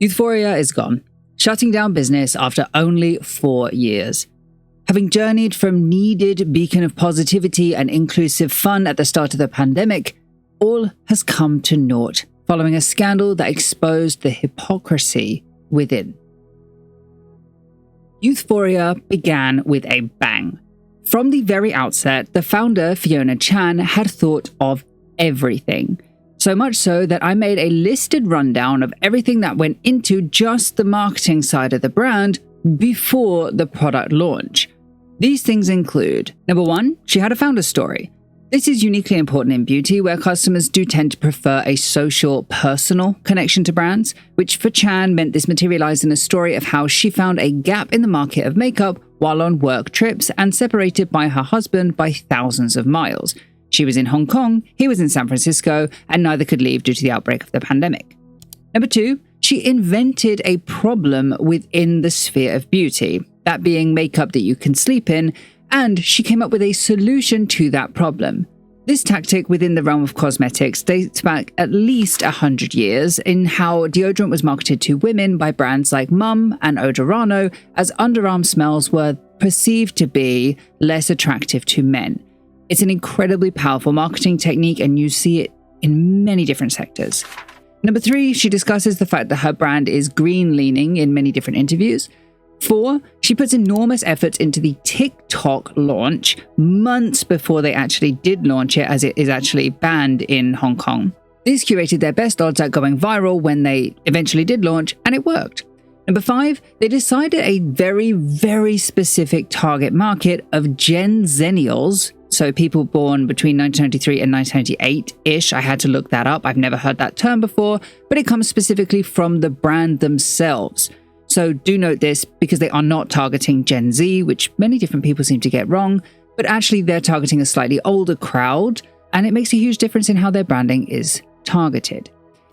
Youthforia is gone, shutting down business after only 4 years. Having journeyed from needed beacon of positivity and inclusive fun at the start of the pandemic, all has come to naught following a scandal that exposed the hypocrisy within. Youthforia began with a bang. From the very outset, the founder, Fiona Chan, had thought of everything. So much so that I made a listed rundown of everything that went into just the marketing side of the brand before the product launch. These things include, number 1, she had a founder story. This is uniquely important in beauty, where customers do tend to prefer a social, personal connection to brands, which for Chan meant this materialized in a story of how she found a gap in the market of makeup while on work trips and separated by her husband by thousands of miles. She was in Hong Kong, he was in San Francisco, and neither could leave due to the outbreak of the pandemic. Number 2, she invented a problem within the sphere of beauty, that being makeup that you can sleep in, and she came up with a solution to that problem. This tactic within the realm of cosmetics dates back at least 100 years in how deodorant was marketed to women by brands like Mum and Odorano, as underarm smells were perceived to be less attractive to men. It's an incredibly powerful marketing technique, and you see it in many different sectors. Number 3, she discusses the fact that her brand is green-leaning in many different interviews. 4, she puts enormous efforts into the TikTok launch months before they actually did launch it, as it is actually banned in Hong Kong. These curated their best odds at going viral when they eventually did launch, and it worked. Number 5, they decided a very, very specific target market of Gen Zennials, so people born between 1993 and 1998-ish. I had to look that up. I've never heard that term before, but it comes specifically from the brand themselves. So do note this, because they are not targeting Gen Z, which many different people seem to get wrong, but actually they're targeting a slightly older crowd, and it makes a huge difference in how their branding is targeted.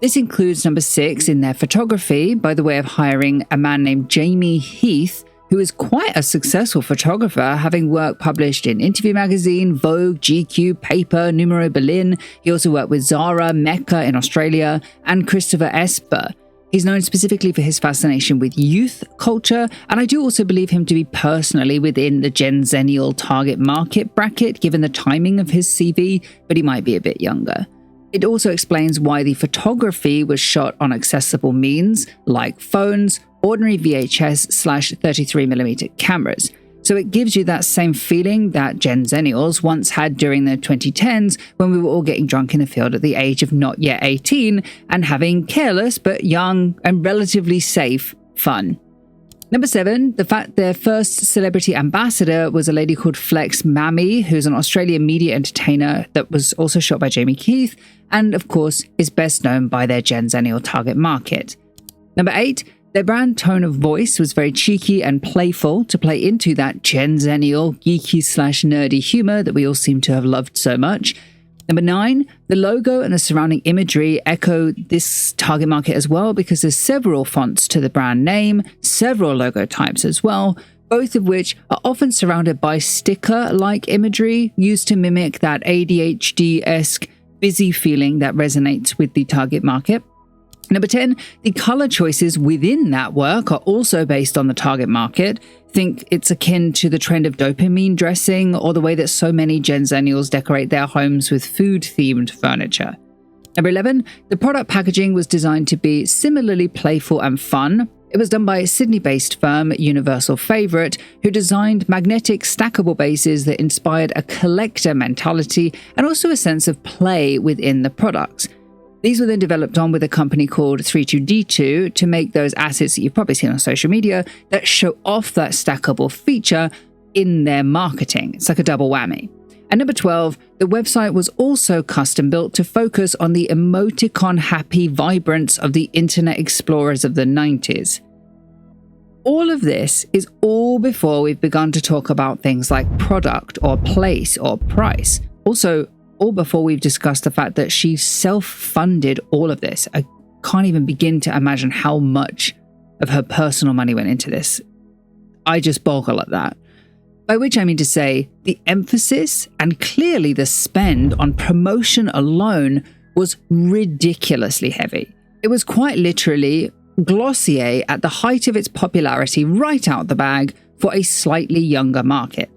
This includes number 6 in their photography, by the way of hiring a man named Jamie Heath, who is quite a successful photographer, having work published in Interview Magazine, Vogue, GQ, Paper, Numero Berlin. He also worked with Zara, Mecca in Australia, and Christopher Esper. He's known specifically for his fascination with youth culture, and I do also believe him to be personally within the Gen Zennial target market bracket, given the timing of his CV, but he might be a bit younger. It also explains why the photography was shot on accessible means, like phones, ordinary VHS/33mm cameras. So it gives you that same feeling that Gen Zennials once had during the 2010s, when we were all getting drunk in the field at the age of not yet 18 and having careless but young and relatively safe fun. Number 7, the fact their first celebrity ambassador was a lady called Flex Mammy, who's an Australian media entertainer that was also shot by Jamie Heath, and of course is best known by their Gen Zennial target market. Number 8, their brand tone of voice was very cheeky and playful to play into that Gen Zennial geeky/nerdy humor that we all seem to have loved so much. Number 9, the logo and the surrounding imagery echo this target market as well, because there's several fonts to the brand name, several logo types as well, both of which are often surrounded by sticker-like imagery used to mimic that ADHD-esque busy feeling that resonates with the target market. Number 10, the color choices within that work are also based on the target market. Think it's akin to the trend of dopamine dressing, or the way that so many Gen Zennials decorate their homes with food-themed furniture. Number 11, the product packaging was designed to be similarly playful and fun. It was done by a Sydney-based firm, Universal Favourite, who designed magnetic stackable bases that inspired a collector mentality and also a sense of play within the products. These were then developed on with a company called 32D2 to make those assets that you've probably seen on social media that show off that stackable feature in their marketing. It's like a double whammy. And number 12, the website was also custom built to focus on the emoticon-happy vibrance of the Internet Explorers of the 90s. All of this is all before we've begun to talk about things like product or place or price. Also, all before we've discussed the fact that she self-funded all of this. I can't even begin to imagine how much of her personal money went into this. I just boggle at that. By which I mean to say, the emphasis and clearly the spend on promotion alone was ridiculously heavy. It was quite literally Glossier at the height of its popularity right out the bag for a slightly younger market.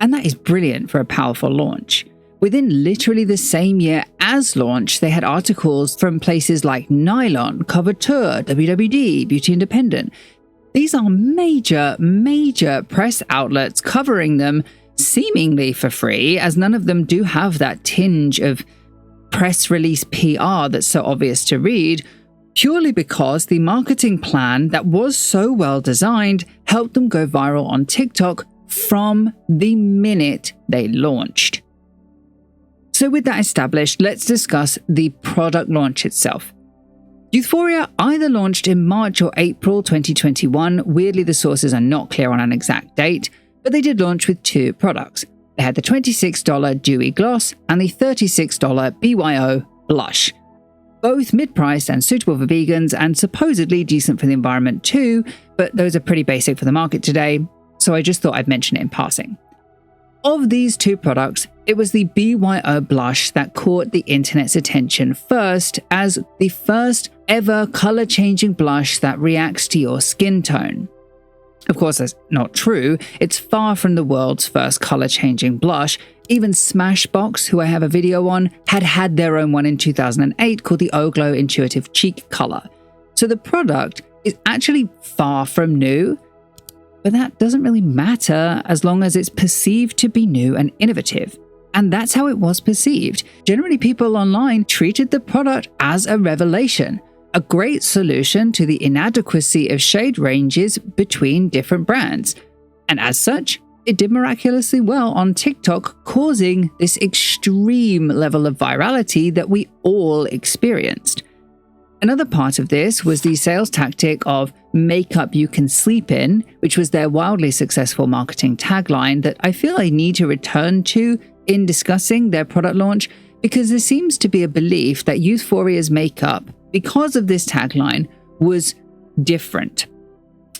And that is brilliant for a powerful launch. Within literally the same year as launch, they had articles from places like Nylon, Couture, WWD, Beauty Independent. These are major press outlets covering them seemingly for free, as none of them do have that tinge of press release PR that's so obvious to read, purely because the marketing plan that was so well designed helped them go viral on TikTok from the minute they launched. So with that established, let's discuss the product launch itself. Youthforia either launched in March or April 2021. Weirdly, the sources are not clear on an exact date, but they did launch with two products. They had the $26 Dewy Gloss and the $36 BYO Blush. Both mid-priced and suitable for vegans and supposedly decent for the environment too, but those are pretty basic for the market today, so I just thought I'd mention it in passing. Of these two products, it was the BYO Blush that caught the internet's attention first as the first ever color-changing blush that reacts to your skin tone. Of course, that's not true. It's far from the world's first color-changing blush. Even Smashbox, who I have a video on, had their own one in 2008 called the O-Glow Intuitive Cheek Color. So the product is actually far from new, but that doesn't really matter as long as it's perceived to be new and innovative. And that's how it was perceived. Generally, people online treated the product as a revelation, a great solution to the inadequacy of shade ranges between different brands. And as such, it did miraculously well on TikTok, causing this extreme level of virality that we all experienced. Another part of this was the sales tactic of makeup you can sleep in, which was their wildly successful marketing tagline that I feel I need to return to in discussing their product launch, because there seems to be a belief that Youthforia's makeup, because of this tagline, was different.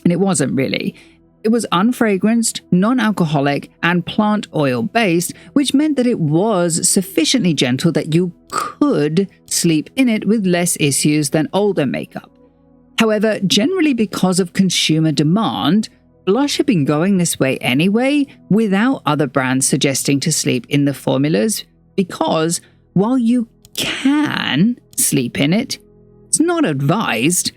And it wasn't really. It was unfragranced, non-alcoholic, and plant oil-based, which meant that it was sufficiently gentle that you could sleep in it with less issues than older makeup. However, generally because of consumer demand, blush had been going this way anyway, without other brands suggesting to sleep in the formulas, because while you can sleep in it, it's not advised.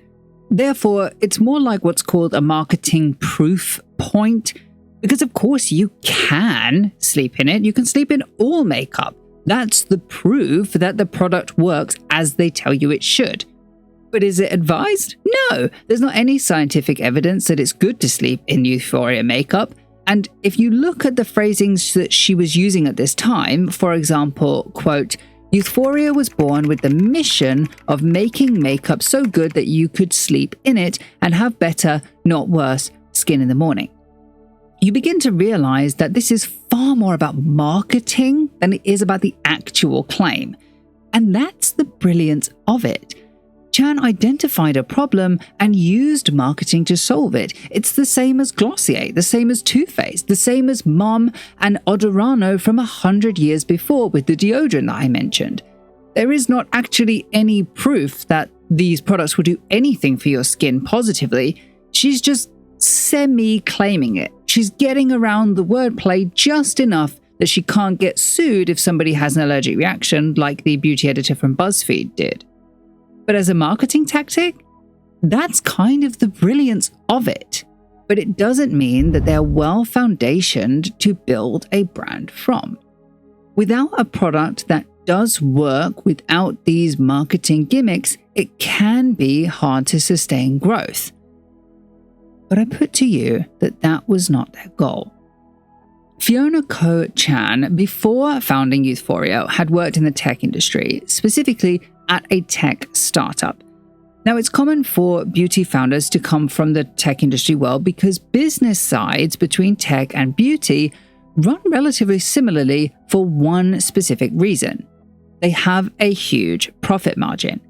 Therefore, it's more like what's called a marketing proof point, because of course you can sleep in it. You can sleep in all makeup. That's the proof that the product works as they tell you it should. But is it advised? No, there's not any scientific evidence that it's good to sleep in Youthforia makeup. And if you look at the phrasings that she was using at this time, for example, quote, Youthforia was born with the mission of making makeup so good that you could sleep in it and have better, not worse, skin in the morning. You begin to realize that this is far more about marketing than it is about the actual claim. And that's the brilliance of it. Chan identified a problem and used marketing to solve it. It's the same as Glossier, the same as Too Faced, the same as Mom and Odorano from 100 years before with the deodorant that I mentioned. There is not actually any proof that these products will do anything for your skin positively. She's just semi-claiming it. She's getting around the wordplay just enough that she can't get sued if somebody has an allergic reaction like the beauty editor from BuzzFeed did. But as a marketing tactic, that's kind of the brilliance of it. But it doesn't mean that they're well foundationed to build a brand from. Without a product that does work without these marketing gimmicks, it can be hard to sustain growth. But I put to you that that was not their goal. Fiona Ko Chan, before founding Youthforia, had worked in the tech industry, specifically at a tech startup. Now, it's common for beauty founders to come from the tech industry world because business sides between tech and beauty run relatively similarly for one specific reason. They have a huge profit margin.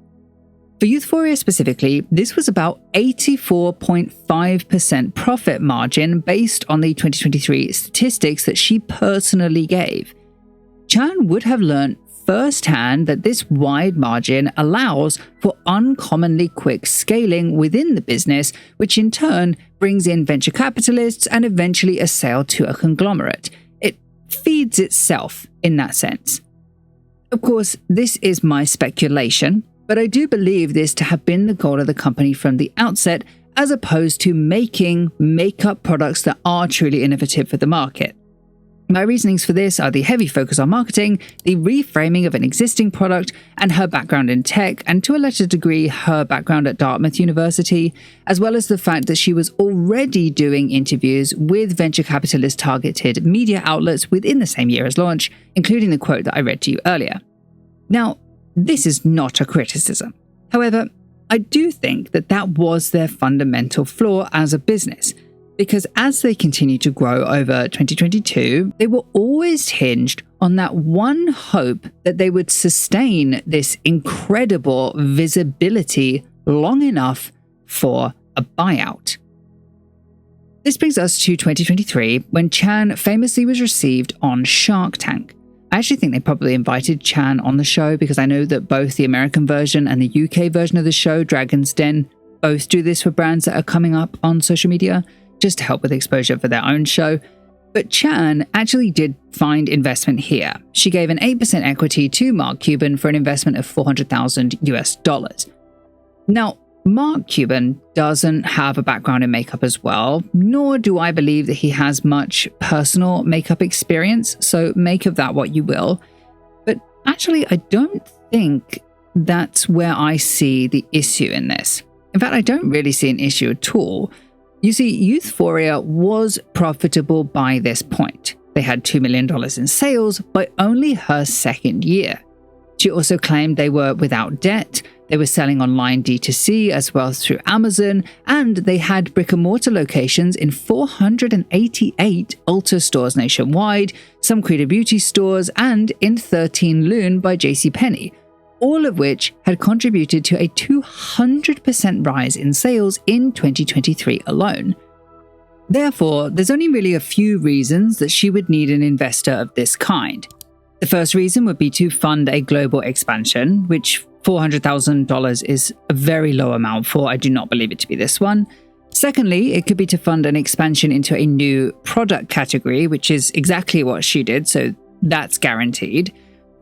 For Youthforia specifically, this was about 84.5% profit margin based on the 2023 statistics that she personally gave. Chan would have learned firsthand that this wide margin allows for uncommonly quick scaling within the business, which in turn brings in venture capitalists and eventually a sale to a conglomerate. It feeds itself in that sense. Of course, this is my speculation, but I do believe this to have been the goal of the company from the outset, as opposed to making makeup products that are truly innovative for the market. My reasonings for this are the heavy focus on marketing, the reframing of an existing product, and her background in tech, and to a lesser degree, her background at Dartmouth University, as well as the fact that she was already doing interviews with venture capitalist targeted media outlets within the same year as launch, including the quote that I read to you earlier. Now, this is not a criticism. However, I do think that that was their fundamental flaw as a business, because as they continued to grow over 2022, they were always hinged on that one hope that they would sustain this incredible visibility long enough for a buyout. This brings us to 2023, when Chan famously was received on Shark Tank. I actually think they probably invited Chan on the show because I know that both the American version and the UK version of the show, Dragon's Den, both do this for brands that are coming up on social media, just to help with exposure for their own show. But Chan actually did find investment here. She gave an 8% equity to Mark Cuban for an investment of $400,000. Now, Mark Cuban doesn't have a background in makeup as well, nor do I believe that he has much personal makeup experience, so make of that what you will. But actually, I don't think that's where I see the issue in this. In fact, I don't really see an issue at all. You see, Youthforia was profitable by this point. They had $2 million in sales by only her second year. She also claimed they were without debt, they were selling online D2C as well as through Amazon, and they had brick-and-mortar locations in 488 Ulta stores nationwide, some Creative Beauty stores, and in 13 Loon by JCPenney, all of which had contributed to a 200% rise in sales in 2023 alone. Therefore, there's only really a few reasons that she would need an investor of this kind. The first reason would be to fund a global expansion, which $400,000 is a very low amount for. I do not believe it to be this one. Secondly, it could be to fund an expansion into a new product category, which is exactly what she did, so that's guaranteed.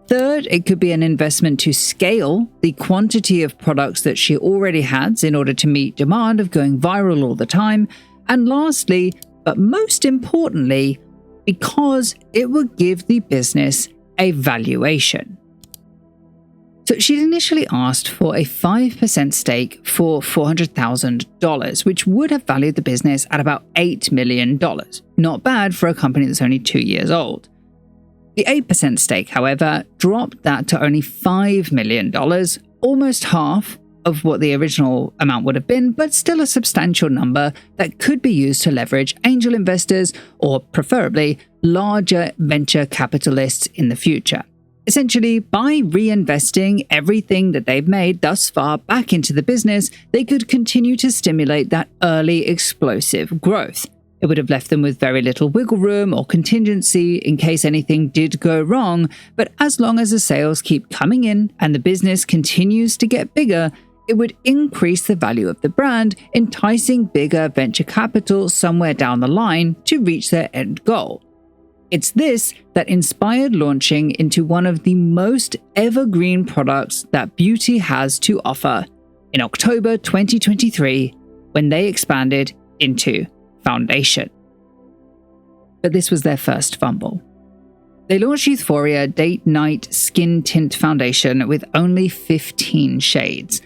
Third, it could be an investment to scale the quantity of products that she already has in order to meet demand of going viral all the time. And lastly, but most importantly, because it would give the business a valuation. So she'd initially asked for a 5% stake for $400,000, which would have valued the business at about $8 million. Not bad for a company that's only 2 years old. The 8% stake, however, dropped that to only $5 million, almost half of what the original amount would have been, but still a substantial number that could be used to leverage angel investors or, preferably, larger venture capitalists in the future. Essentially, by reinvesting everything that they've made thus far back into the business, they could continue to stimulate that early explosive growth. It would have left them with very little wiggle room or contingency in case anything did go wrong, but as long as the sales keep coming in and the business continues to get bigger, it would increase the value of the brand, enticing bigger venture capital somewhere down the line to reach their end goal. It's this that inspired launching into one of the most evergreen products that beauty has to offer in October 2023, when they expanded into foundation. But this was their first fumble. They launched Youthforia Date Night Skin Tint Foundation with only 15 shades,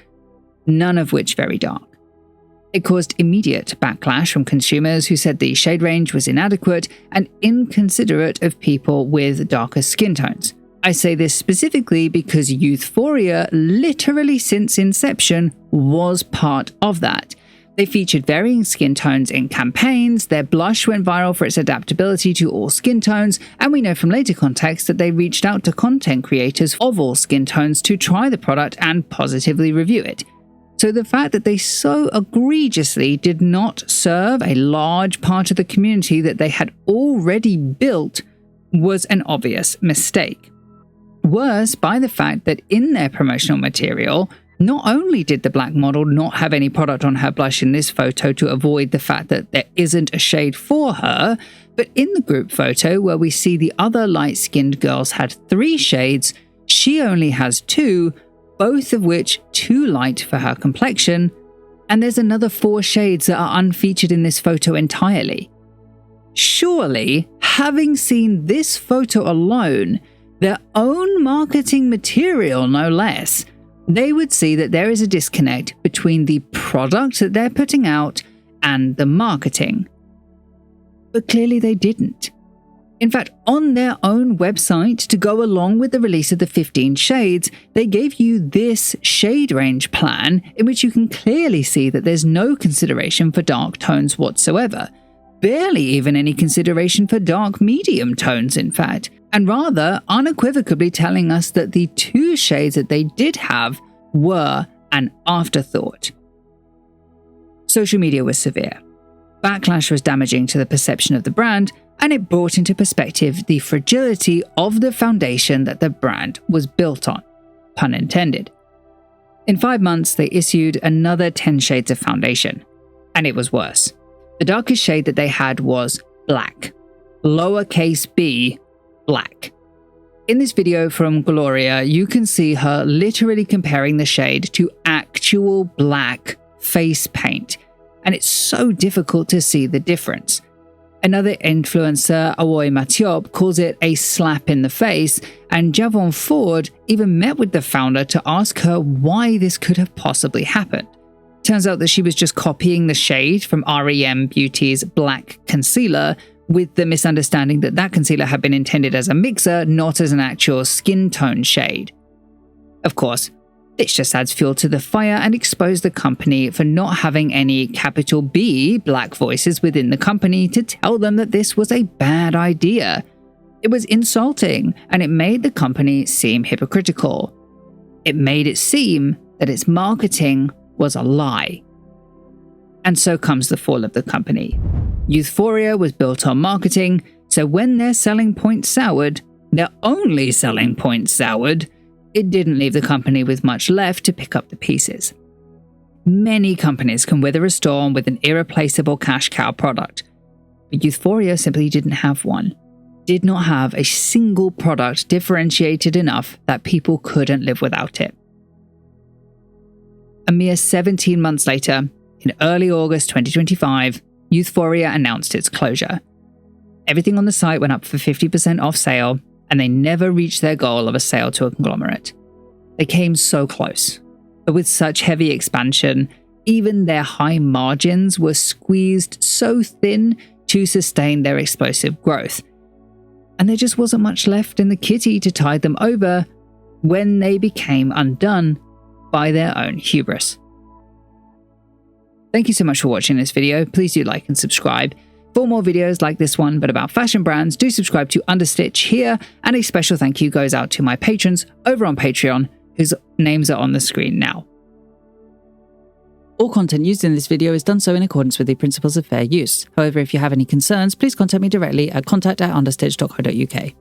none of which very dark. It caused immediate backlash from consumers who said the shade range was inadequate and inconsiderate of people with darker skin tones. I say this specifically because Youthforia, literally since inception, was part of that. They featured varying skin tones in campaigns, their blush went viral for its adaptability to all skin tones, and we know from later context that they reached out to content creators of all skin tones to try the product and positively review it. So the fact that they so egregiously did not serve a large part of the community that they had already built was an obvious mistake. Worse, by the fact that in their promotional material, not only did the black model not have any product on her blush in this photo to avoid the fact that there isn't a shade for her, but in the group photo where we see the other light-skinned girls had 3 shades, she only has 2, both of which too light for her complexion, and there's another 4 shades that are unfeatured in this photo entirely. Surely, having seen this photo alone, their own marketing material no less, they would see that there is a disconnect between the product that they're putting out and the marketing. But clearly they didn't. In fact, on their own website, to go along with the release of the 15 shades, they gave you this shade range plan in which you can clearly see that there's no consideration for dark tones whatsoever. Barely even any consideration for dark medium tones, in fact, and rather unequivocally telling us that the 2 shades that they did have were an afterthought. Social media was severe. Backlash was damaging to the perception of the brand, and it brought into perspective the fragility of the foundation that the brand was built on, pun intended. In 5 months, they issued another 10 shades of foundation, and it was worse. The darkest shade that they had was black, lowercase b, black. In this video from Youthforia, you can see her literally comparing the shade to actual black face paint, and it's so difficult to see the difference. Another influencer, Awoy Matiop, calls it a slap in the face, and Javon Ford even met with the founder to ask her why this could have possibly happened. Turns out that she was just copying the shade from REM Beauty's black concealer, with the misunderstanding that that concealer had been intended as a mixer, not as an actual skin tone shade. Of course, this just adds fuel to the fire and exposed the company for not having any capital B black voices within the company to tell them that this was a bad idea. It was insulting, and it made the company seem hypocritical. It made it seem that its marketing was a lie. And so comes the fall of the company. Youthforia was built on marketing, so when their selling point soured, their only selling point soured, it didn't leave the company with much left to pick up the pieces. Many companies can weather a storm with an irreplaceable cash cow product, but Youthforia simply didn't have one. Did not have a single product differentiated enough that people couldn't live without it. A mere 17 months later, in early August 2025, Youthforia announced its closure. Everything on the site went up for 50% off sale, and they never reached their goal of a sale to a conglomerate. They came so close, but with such heavy expansion, even their high margins were squeezed so thin to sustain their explosive growth. And there just wasn't much left in the kitty to tide them over when they became undone by their own hubris. Thank you so much for watching this video. Please do like and subscribe. For more videos like this one, but about fashion brands, do subscribe to Understitch here, and a special thank you goes out to my patrons over on Patreon, whose names are on the screen now. All content used in this video is done so in accordance with the principles of fair use. However, if you have any concerns, please contact me directly at contact@understitch.co.uk.